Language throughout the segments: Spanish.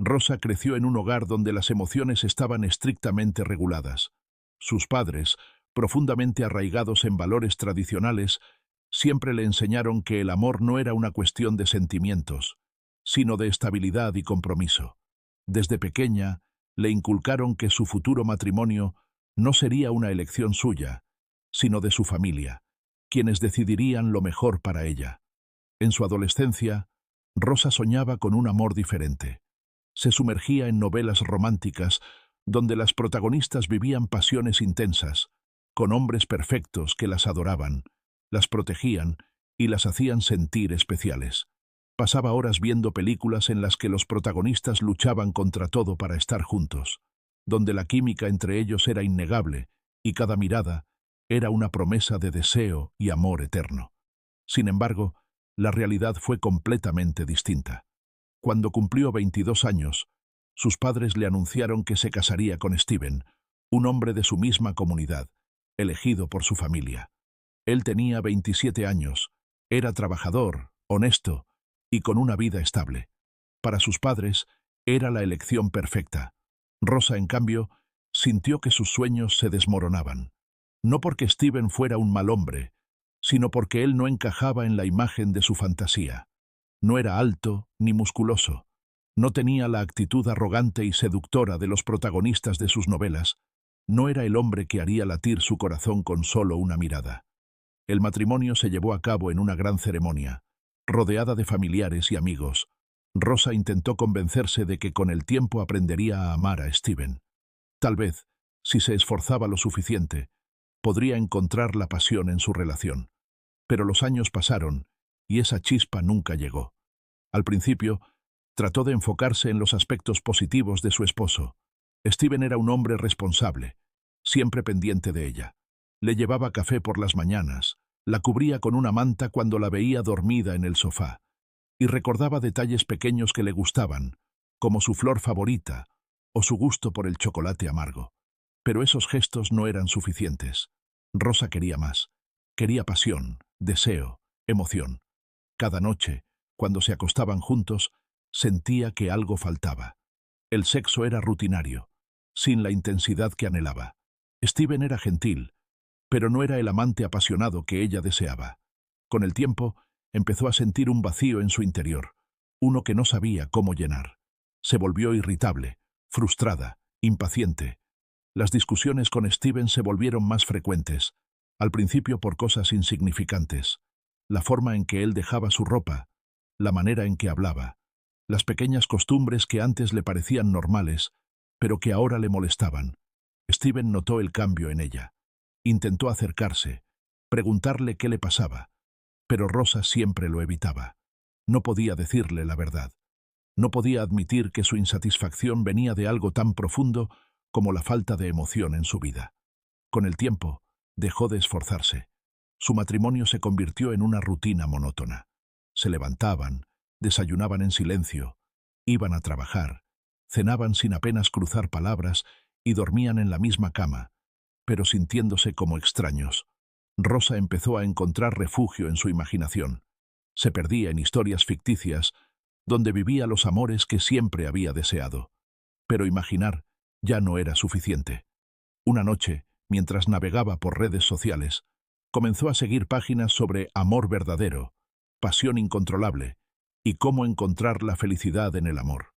Rosa creció en un hogar donde las emociones estaban estrictamente reguladas. Sus padres, profundamente arraigados en valores tradicionales, siempre le enseñaron que el amor no era una cuestión de sentimientos, sino de estabilidad y compromiso. Desde pequeña, le inculcaron que su futuro matrimonio no sería una elección suya, sino de su familia, quienes decidirían lo mejor para ella. En su adolescencia, Rosa soñaba con un amor diferente. Se sumergía en novelas románticas donde las protagonistas vivían pasiones intensas, con hombres perfectos que las adoraban, las protegían y las hacían sentir especiales. Pasaba horas viendo películas en las que los protagonistas luchaban contra todo para estar juntos, donde la química entre ellos era innegable y cada mirada era una promesa de deseo y amor eterno. Sin embargo, la realidad fue completamente distinta. Cuando cumplió 22 años, sus padres le anunciaron que se casaría con Steven, un hombre de su misma comunidad, elegido por su familia. Él tenía 27 años, era trabajador, honesto y con una vida estable. Para sus padres, era la elección perfecta. Rosa, en cambio, sintió que sus sueños se desmoronaban. No porque Steven fuera un mal hombre, sino porque él no encajaba en la imagen de su fantasía. No era alto ni musculoso. No tenía la actitud arrogante y seductora de los protagonistas de sus novelas. No era el hombre que haría latir su corazón con solo una mirada. El matrimonio se llevó a cabo en una gran ceremonia, rodeada de familiares y amigos. Rosa intentó convencerse de que con el tiempo aprendería a amar a Steven. Tal vez, si se esforzaba lo suficiente, podría encontrar la pasión en su relación. Pero los años pasaron y esa chispa nunca llegó. Al principio, trató de enfocarse en los aspectos positivos de su esposo. Steven era un hombre responsable, siempre pendiente de ella. Le llevaba café por las mañanas, la cubría con una manta cuando la veía dormida en el sofá, y recordaba detalles pequeños que le gustaban, como su flor favorita o su gusto por el chocolate amargo. Pero esos gestos no eran suficientes. Rosa quería más. Quería pasión, deseo, emoción. Cada noche, cuando se acostaban juntos, sentía que algo faltaba. El sexo era rutinario, sin la intensidad que anhelaba. Steven era gentil, pero no era el amante apasionado que ella deseaba. Con el tiempo, empezó a sentir un vacío en su interior, uno que no sabía cómo llenar. Se volvió irritable, frustrada, impaciente. Las discusiones con Steven se volvieron más frecuentes, al principio por cosas insignificantes. La forma en que él dejaba su ropa, la manera en que hablaba, las pequeñas costumbres que antes le parecían normales, pero que ahora le molestaban. Steven notó el cambio en ella. Intentó acercarse, preguntarle qué le pasaba, pero Rosa siempre lo evitaba. No podía decirle la verdad. No podía admitir que su insatisfacción venía de algo tan profundo como la falta de emoción en su vida. Con el tiempo, dejó de esforzarse. Su matrimonio se convirtió en una rutina monótona. Se levantaban, desayunaban en silencio, iban a trabajar, cenaban sin apenas cruzar palabras y dormían en la misma cama, pero sintiéndose como extraños. Rosa empezó a encontrar refugio en su imaginación. Se perdía en historias ficticias, donde vivía los amores que siempre había deseado. Pero imaginar ya no era suficiente. Una noche, mientras navegaba por redes sociales, comenzó a seguir páginas sobre amor verdadero, pasión incontrolable y cómo encontrar la felicidad en el amor.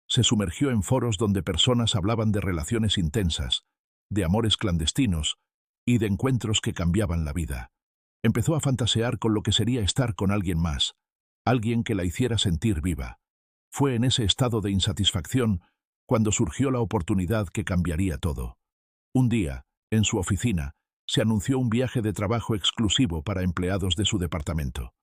Se sumergió en foros donde personas hablaban de relaciones intensas, de amores clandestinos y de encuentros que cambiaban la vida. Empezó a fantasear con lo que sería estar con alguien más, alguien que la hiciera sentir viva. Fue en ese estado de insatisfacción cuando surgió la oportunidad que cambiaría todo. Un día, en su oficina, se anunció un viaje de trabajo exclusivo para empleados de su departamento.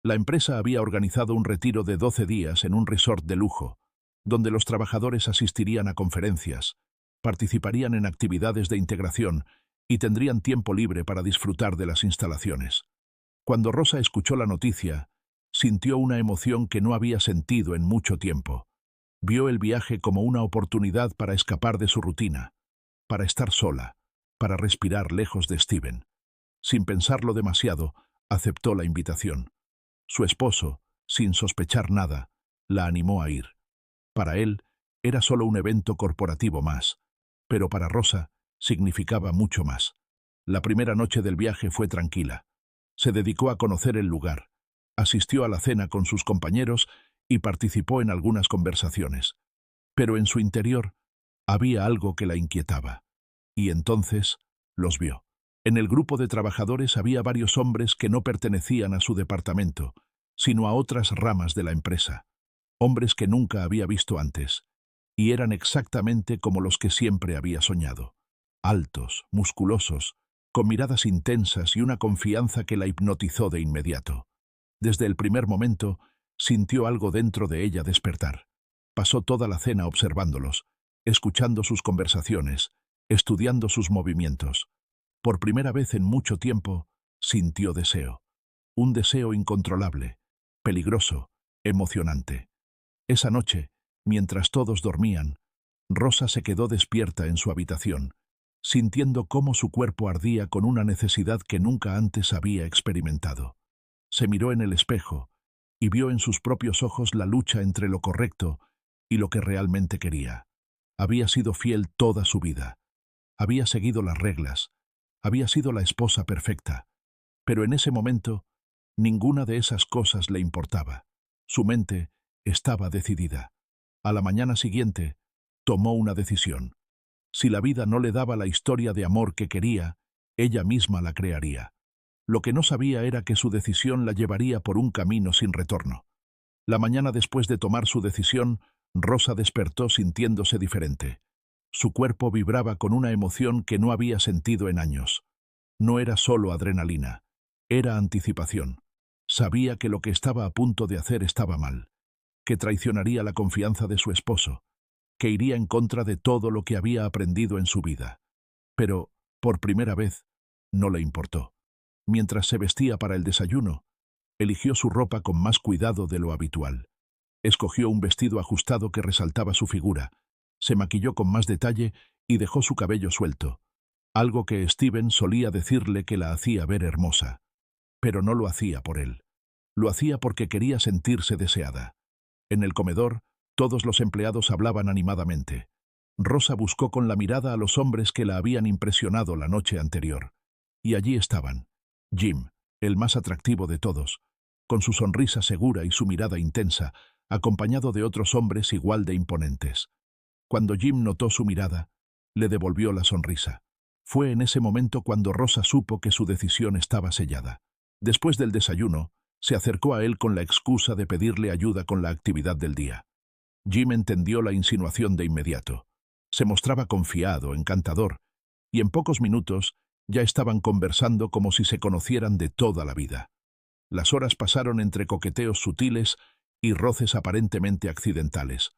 La empresa había organizado un retiro de 12 días en un resort de lujo, donde los trabajadores asistirían a conferencias, participarían en actividades de integración y tendrían tiempo libre para disfrutar de las instalaciones. Cuando Rosa escuchó la noticia, sintió una emoción que no había sentido en mucho tiempo. Vio el viaje como una oportunidad para escapar de su rutina, para estar sola, para respirar lejos de Steven. Sin pensarlo demasiado, aceptó la invitación. Su esposo, sin sospechar nada, la animó a ir. Para él, Era solo un evento corporativo más, pero para Rosa significaba mucho más. La primera noche del viaje fue tranquila. Se dedicó a conocer el lugar, asistió a la cena con sus compañeros y participó en algunas conversaciones. Pero en su interior había algo que la inquietaba. Y entonces los vio. En el grupo de trabajadores había varios hombres que no pertenecían a su departamento, sino a otras ramas de la empresa. Hombres que nunca había visto antes, y eran exactamente como los que siempre había soñado. Altos, musculosos, con miradas intensas y una confianza que la hipnotizó de inmediato. Desde el primer momento, sintió algo dentro de ella despertar. Pasó toda la cena observándolos, escuchando sus conversaciones, estudiando sus movimientos. Por primera vez en mucho tiempo, sintió deseo. Un deseo incontrolable, peligroso, emocionante. Esa noche, mientras todos dormían, Rosa se quedó despierta en su habitación, sintiendo cómo su cuerpo ardía con una necesidad que nunca antes había experimentado. Se miró en el espejo y vio en sus propios ojos la lucha entre lo correcto y lo que realmente quería. Había sido fiel toda su vida. Había seguido las reglas. Había sido la esposa perfecta. Pero en ese momento, ninguna de esas cosas le importaba. Su mente estaba decidida. A la mañana siguiente, tomó una decisión. Si la vida no le daba la historia de amor que quería, ella misma la crearía. Lo que no sabía era que su decisión la llevaría por un camino sin retorno. La mañana después de tomar su decisión, Rosa despertó sintiéndose diferente. Su cuerpo vibraba con una emoción que no había sentido en años. No era solo adrenalina, era anticipación. Sabía que lo que estaba a punto de hacer estaba mal, que traicionaría la confianza de su esposo, que iría en contra de todo lo que había aprendido en su vida. Pero, por primera vez, no le importó. Mientras se vestía para el desayuno, eligió su ropa con más cuidado de lo habitual. Escogió un vestido ajustado que resaltaba su figura, se maquilló con más detalle y dejó su cabello suelto, algo que Steven solía decirle que la hacía ver hermosa. Pero no lo hacía por él. Lo hacía porque quería sentirse deseada. En el comedor, todos los empleados hablaban animadamente. Rosa buscó con la mirada a los hombres que la habían impresionado la noche anterior. Y allí estaban. Jim, el más atractivo de todos, con su sonrisa segura y su mirada intensa, acompañado de otros hombres igual de imponentes. Cuando Jim notó su mirada, le devolvió la sonrisa. Fue en ese momento cuando Rosa supo que su decisión estaba sellada. Después del desayuno, se acercó a él con la excusa de pedirle ayuda con la actividad del día. Jim entendió la insinuación de inmediato. Se mostraba confiado, encantador, y en pocos minutos ya estaban conversando como si se conocieran de toda la vida. Las horas pasaron entre coqueteos sutiles y roces aparentemente accidentales.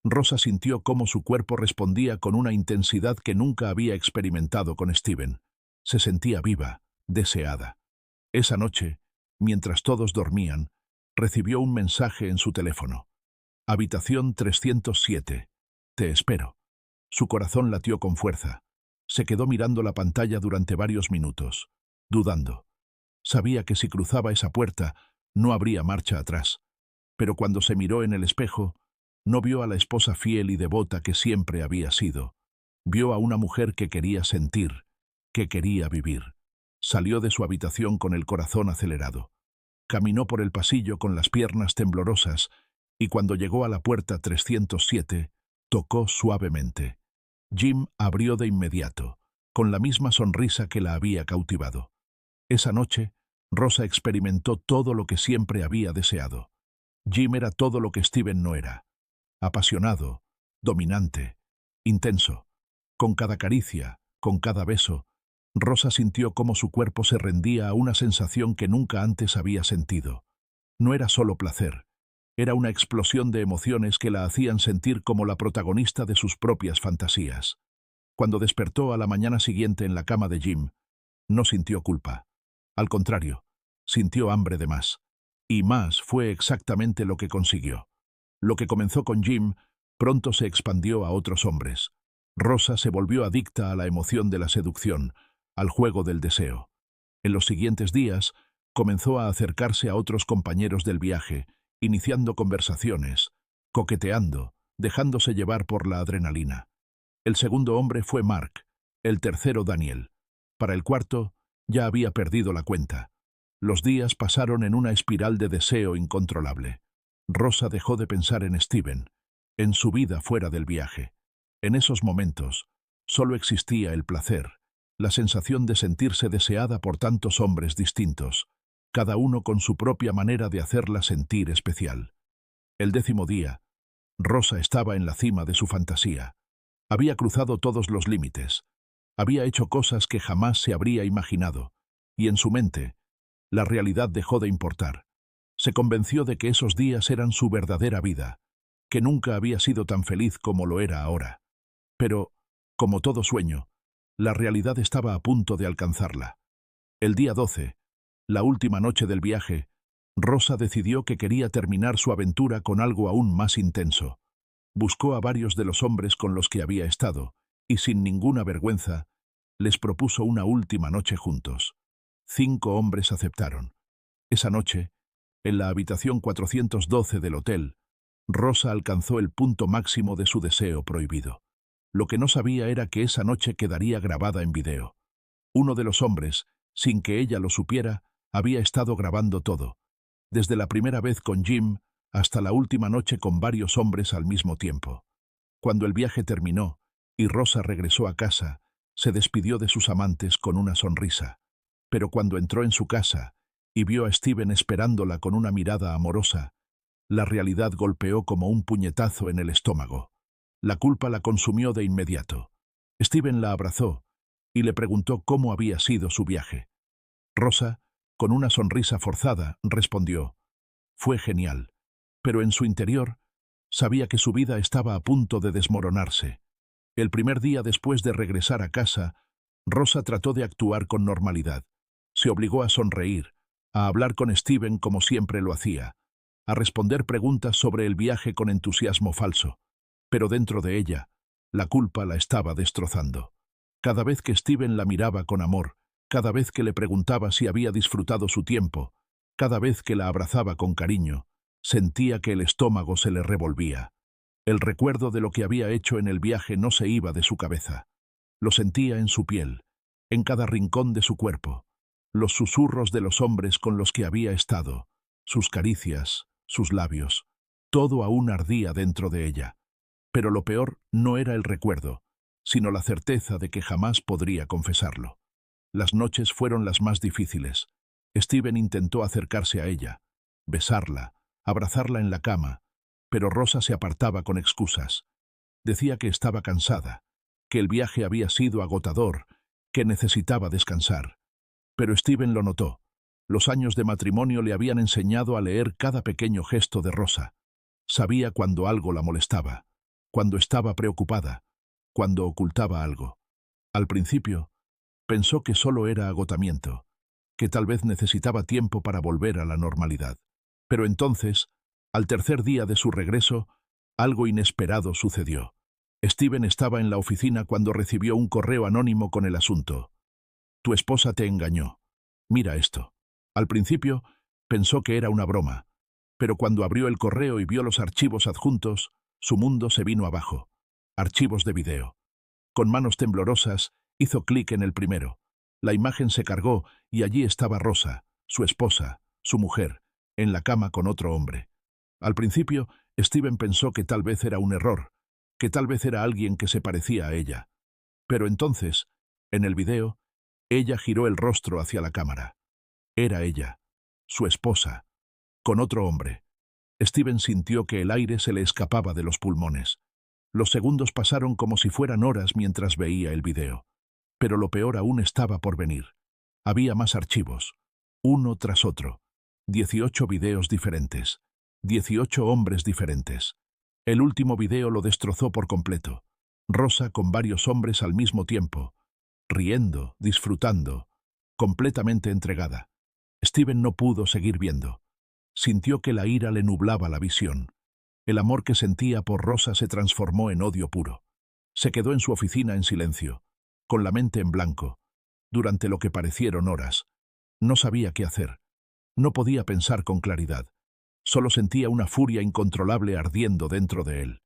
Rosa sintió cómo su cuerpo respondía con una intensidad que nunca había experimentado con Steven. Se sentía viva, deseada. Esa noche, mientras todos dormían, recibió un mensaje en su teléfono. Habitación 307. Te espero. Su corazón latió con fuerza. Se quedó mirando la pantalla durante varios minutos, dudando. Sabía que si cruzaba esa puerta, no habría marcha atrás. Pero cuando se miró en el espejo, no vio a la esposa fiel y devota que siempre había sido. Vio a una mujer que quería sentir, que quería vivir. Salió de su habitación con el corazón acelerado. Caminó por el pasillo con las piernas temblorosas y cuando llegó a la puerta 307, tocó suavemente. Jim abrió de inmediato, con la misma sonrisa que la había cautivado. Esa noche, Rosa experimentó todo lo que siempre había deseado. Jim era todo lo que Steven no era. Apasionado, dominante, intenso. Con cada caricia, con cada beso, Rosa sintió cómo su cuerpo se rendía a una sensación que nunca antes había sentido. No era solo placer, era una explosión de emociones que la hacían sentir como la protagonista de sus propias fantasías. Cuando despertó a la mañana siguiente en la cama de Jim, no sintió culpa. Al contrario, sintió hambre de más. Y más fue exactamente lo que consiguió. Lo que comenzó con Jim, pronto se expandió a otros hombres. Rosa se volvió adicta a la emoción de la seducción, al juego del deseo. En los siguientes días, comenzó a acercarse a otros compañeros del viaje, iniciando conversaciones, coqueteando, dejándose llevar por la adrenalina. El segundo hombre fue Mark, el tercero Daniel. Para el cuarto, ya había perdido la cuenta. Los días pasaron en una espiral de deseo incontrolable. Rosa dejó de pensar en Steven, en su vida fuera del viaje. En esos momentos, solo existía el placer, la sensación de sentirse deseada por tantos hombres distintos, cada uno con su propia manera de hacerla sentir especial. El 10º día, Rosa estaba en la cima de su fantasía. Había cruzado todos los límites. Había hecho cosas que jamás se habría imaginado, y en su mente, la realidad dejó de importar. Se convenció de que esos días eran su verdadera vida, que nunca había sido tan feliz como lo era ahora. Pero, como todo sueño, la realidad estaba a punto de alcanzarla. El día 12, la última noche del viaje, Rosa decidió que quería terminar su aventura con algo aún más intenso. Buscó a varios de los hombres con los que había estado, y sin ninguna vergüenza, les propuso una última noche juntos. 5 hombres aceptaron. Esa noche, en la habitación 412 del hotel, Rosa alcanzó el punto máximo de su deseo prohibido. Lo que no sabía era que esa noche quedaría grabada en video. Uno de los hombres, sin que ella lo supiera, había estado grabando todo, desde la primera vez con Jim hasta la última noche con varios hombres al mismo tiempo. Cuando el viaje terminó y Rosa regresó a casa, se despidió de sus amantes con una sonrisa. Pero cuando entró en su casa y vio a Steven esperándola con una mirada amorosa, la realidad golpeó como un puñetazo en el estómago. La culpa la consumió de inmediato. Steven la abrazó y le preguntó cómo había sido su viaje. Rosa, con una sonrisa forzada, respondió: «Fue genial», pero en su interior sabía que su vida estaba a punto de desmoronarse. El primer día después de regresar a casa, Rosa trató de actuar con normalidad. Se obligó a sonreír, a hablar con Steven como siempre lo hacía, a responder preguntas sobre el viaje con entusiasmo falso. Pero dentro de ella, la culpa la estaba destrozando. Cada vez que Steven la miraba con amor, cada vez que le preguntaba si había disfrutado su tiempo, cada vez que la abrazaba con cariño, sentía que el estómago se le revolvía. El recuerdo de lo que había hecho en el viaje no se iba de su cabeza. Lo sentía en su piel, en cada rincón de su cuerpo. Los susurros de los hombres con los que había estado, sus caricias, sus labios, todo aún ardía dentro de ella. Pero lo peor no era el recuerdo, sino la certeza de que jamás podría confesarlo. Las noches fueron las más difíciles. Steven intentó acercarse a ella, besarla, abrazarla en la cama, pero Rosa se apartaba con excusas. Decía que estaba cansada, que el viaje había sido agotador, que necesitaba descansar. Pero Steven lo notó. Los años de matrimonio le habían enseñado a leer cada pequeño gesto de Rosa. Sabía cuando algo la molestaba, cuando estaba preocupada, cuando ocultaba algo. Al principio, pensó que solo era agotamiento, que tal vez necesitaba tiempo para volver a la normalidad. Pero entonces, al tercer día de su regreso, algo inesperado sucedió. Steven estaba en la oficina cuando recibió un correo anónimo con el asunto: «Tu esposa te engañó. Mira esto». Al principio, pensó que era una broma, pero cuando abrió el correo y vio los archivos adjuntos, su mundo se vino abajo. Archivos de video. Con manos temblorosas, hizo clic en el primero. La imagen se cargó y allí estaba Rosa, su esposa, su mujer, en la cama con otro hombre. Al principio, Steven pensó que tal vez era un error, que tal vez era alguien que se parecía a ella. Pero entonces, en el video, ella giró el rostro hacia la cámara. Era ella, su esposa, con otro hombre. Steven sintió que el aire se le escapaba de los pulmones. Los segundos pasaron como si fueran horas mientras veía el video. Pero lo peor aún estaba por venir. Había más archivos, uno tras otro. 18 videos diferentes. 18 hombres diferentes. El último video lo destrozó por completo. Rosa con varios hombres al mismo tiempo, riendo, disfrutando, completamente entregada. Steven no pudo seguir viendo. Sintió que la ira le nublaba la visión. El amor que sentía por Rosa se transformó en odio puro. Se quedó en su oficina en silencio, con la mente en blanco, durante lo que parecieron horas. No sabía qué hacer. No podía pensar con claridad. Solo sentía una furia incontrolable ardiendo dentro de él.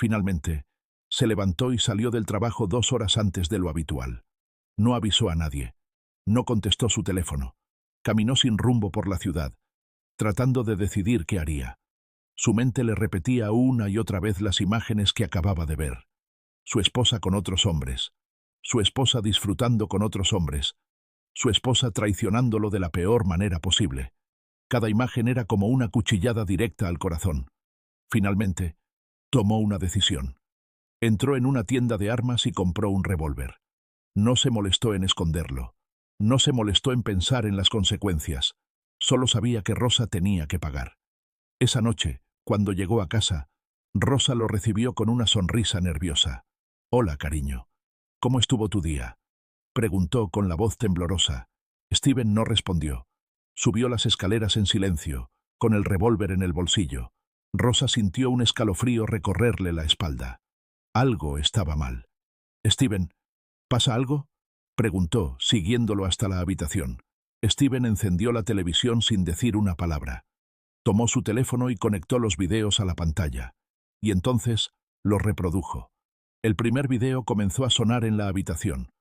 Finalmente, se levantó y salió del trabajo 2 horas antes de lo habitual. No avisó a nadie. No contestó su teléfono. Caminó sin rumbo por la ciudad, tratando de decidir qué haría. Su mente le repetía una y otra vez las imágenes que acababa de ver. Su esposa con otros hombres. Su esposa disfrutando con otros hombres. Su esposa traicionándolo de la peor manera posible. Cada imagen era como una cuchillada directa al corazón. Finalmente, tomó una decisión. Entró en una tienda de armas y compró un revólver. No se molestó en esconderlo. No se molestó en pensar en las consecuencias. Solo sabía que Rosa tenía que pagar. Esa noche, cuando llegó a casa, Rosa lo recibió con una sonrisa nerviosa. «Hola, cariño. ¿Cómo estuvo tu día?», preguntó con la voz temblorosa. Steven no respondió. Subió las escaleras en silencio, con el revólver en el bolsillo. Rosa sintió un escalofrío recorrerle la espalda. Algo estaba mal. «Steven, ¿pasa algo?», preguntó, siguiéndolo hasta la habitación. Steven encendió la televisión sin decir una palabra. Tomó su teléfono y conectó los videos a la pantalla. Y entonces los reprodujo. El primer video comenzó a sonar en la habitación.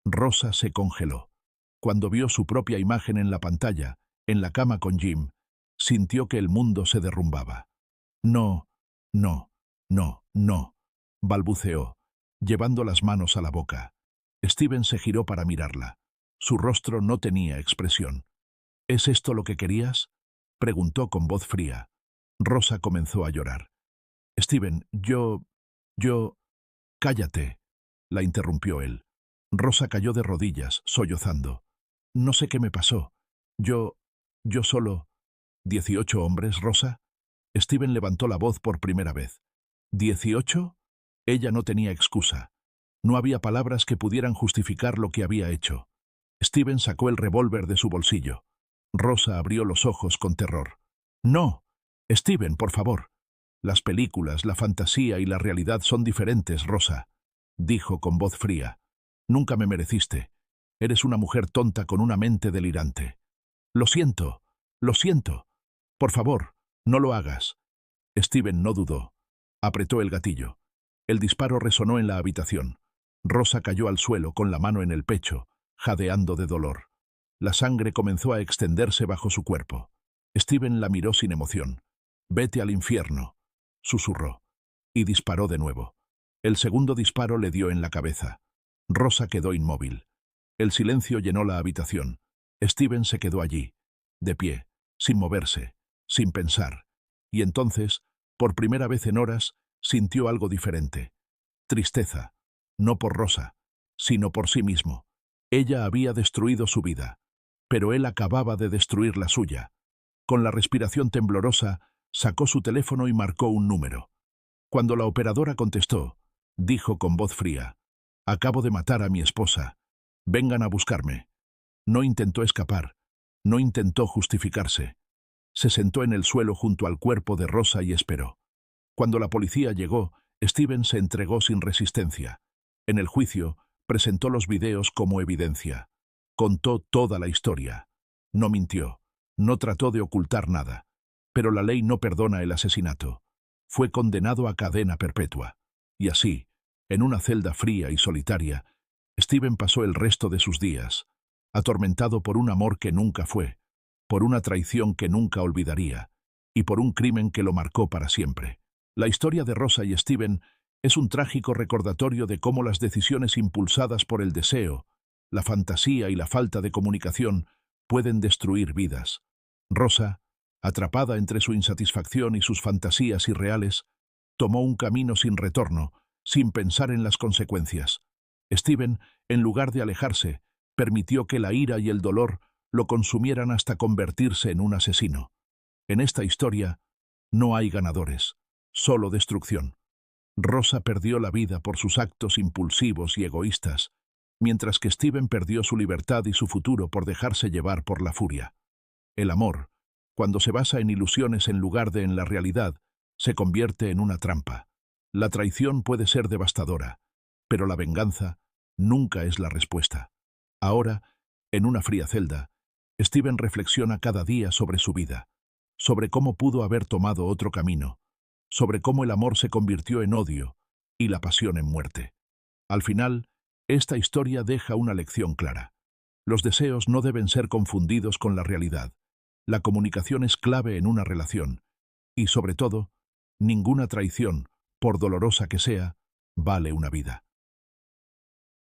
Rosa se congeló. Cuando vio su propia imagen en la pantalla, en la cama con Jim, sintió que el mundo se derrumbaba. «No, no, no, no», balbuceó, llevando las manos a la boca. Steven se giró para mirarla. Su rostro no tenía expresión. «¿Es esto lo que querías?», preguntó con voz fría. Rosa comenzó a llorar. «Steven, yo... Cállate», la interrumpió él. Rosa cayó de rodillas, sollozando. «No sé qué me pasó. Yo solo... ¿18 hombres, Rosa?». Steven levantó la voz por primera vez. «¿18?». Ella no tenía excusa. No había palabras que pudieran justificar lo que había hecho. Steven sacó el revólver de su bolsillo. Rosa abrió los ojos con terror. «No, Steven, por favor. Las películas, la fantasía y la realidad son diferentes, Rosa», dijo con voz fría. «Nunca me mereciste. Eres una mujer tonta con una mente delirante. Lo siento, lo siento. Por favor, no lo hagas». Steven no dudó. Apretó el gatillo. El disparo resonó en la habitación. Rosa cayó al suelo con la mano en el pecho, jadeando de dolor. La sangre comenzó a extenderse bajo su cuerpo. Steven la miró sin emoción. «Vete al infierno», susurró, y disparó de nuevo. El segundo disparo le dio en la cabeza. Rosa quedó inmóvil. El silencio llenó la habitación. Steven se quedó allí, de pie, sin moverse, sin pensar. Y entonces, por primera vez en horas, sintió algo diferente. Tristeza, no por Rosa, sino por sí mismo. Ella había destruido su vida, pero él acababa de destruir la suya. Con la respiración temblorosa, sacó su teléfono y marcó un número. Cuando la operadora contestó, dijo con voz fría: «Acabo de matar a mi esposa. Vengan a buscarme». No intentó escapar, no intentó justificarse. Se sentó en el suelo junto al cuerpo de Rosa y esperó. Cuando la policía llegó, Steven se entregó sin resistencia. En el juicio, presentó los videos como evidencia. Contó toda la historia. No mintió, no trató de ocultar nada. Pero la ley no perdona el asesinato. Fue condenado a cadena perpetua. Y así, en una celda fría y solitaria, Steven pasó el resto de sus días, atormentado por un amor que nunca fue, por una traición que nunca olvidaría, y por un crimen que lo marcó para siempre. La historia de Rosa y Steven es un trágico recordatorio de cómo las decisiones impulsadas por el deseo, la fantasía y la falta de comunicación pueden destruir vidas. Rosa, atrapada entre su insatisfacción y sus fantasías irreales, tomó un camino sin retorno, sin pensar en las consecuencias. Steven, en lugar de alejarse, permitió que la ira y el dolor lo consumieran hasta convertirse en un asesino. En esta historia no hay ganadores, solo destrucción. Rosa perdió la vida por sus actos impulsivos y egoístas, mientras que Steven perdió su libertad y su futuro por dejarse llevar por la furia. El amor, cuando se basa en ilusiones en lugar de en la realidad, se convierte en una trampa. La traición puede ser devastadora, pero la venganza nunca es la respuesta. Ahora, en una fría celda, Steven reflexiona cada día sobre su vida, sobre cómo pudo haber tomado otro camino, sobre cómo el amor se convirtió en odio y la pasión en muerte. Al final, esta historia deja una lección clara. Los deseos no deben ser confundidos con la realidad. La comunicación es clave en una relación. Y, sobre todo, ninguna traición, por dolorosa que sea, vale una vida.